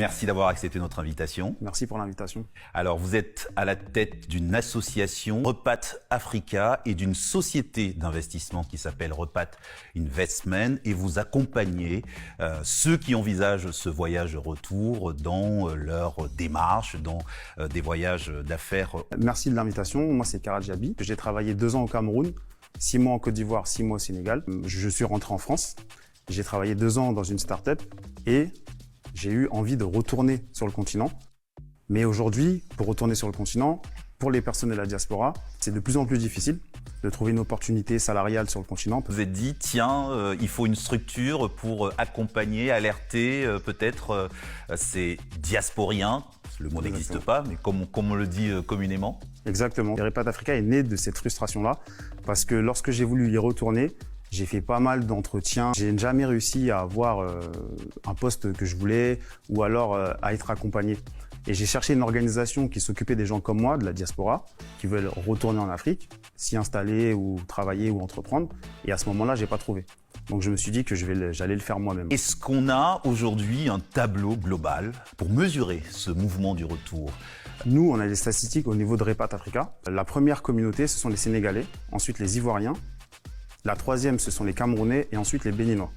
Merci d'avoir accepté notre invitation. Merci pour l'invitation. Alors, vous êtes à la tête d'une association Repat Africa et d'une société d'investissement qui s'appelle Repat Investment et vous accompagnez ceux qui envisagent ce voyage retour dans leur démarche, dans des voyages d'affaires. Merci de l'invitation. Moi, c'est Kara Djabi. J'ai travaillé 2 ans au Cameroun, 6 mois en Côte d'Ivoire, 6 mois au Sénégal. Je suis rentré en France. J'ai travaillé 2 ans dans une start-up et j'ai eu envie de retourner sur le continent. Mais aujourd'hui, pour retourner sur le continent, pour les personnes de la diaspora, c'est de plus en plus difficile de trouver une opportunité salariale sur le continent. Vous êtes dit, tiens, il faut une structure pour accompagner, alerter peut-être ces diasporiens. Le mot n'existe pas, mais comme on le dit communément. Exactement. Repat Africa est né de cette frustration-là, parce que lorsque j'ai voulu y retourner, j'ai fait pas mal d'entretiens. J'ai jamais réussi à avoir un poste que je voulais ou alors à être accompagné. Et j'ai cherché une organisation qui s'occupait des gens comme moi, de la diaspora, qui veulent retourner en Afrique, s'y installer ou travailler ou entreprendre. Et à ce moment-là, j'ai pas trouvé. Donc je me suis dit que j'allais le faire moi-même. Est-ce qu'on a aujourd'hui un tableau global pour mesurer ce mouvement du retour? Nous, on a des statistiques au niveau de Repat Africa. La première communauté, ce sont les Sénégalais, ensuite les Ivoiriens. La troisième, ce sont les Camerounais et ensuite les Béninois.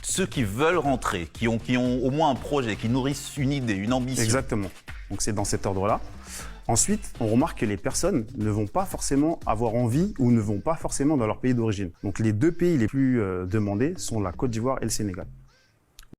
Ceux qui veulent rentrer, qui ont au moins un projet, qui nourrissent une idée, une ambition. Exactement. Donc c'est dans cet ordre-là. Ensuite, on remarque que les personnes ne vont pas forcément avoir envie ou ne vont pas forcément dans leur pays d'origine. Donc les 2 pays les plus demandés sont la Côte d'Ivoire et le Sénégal.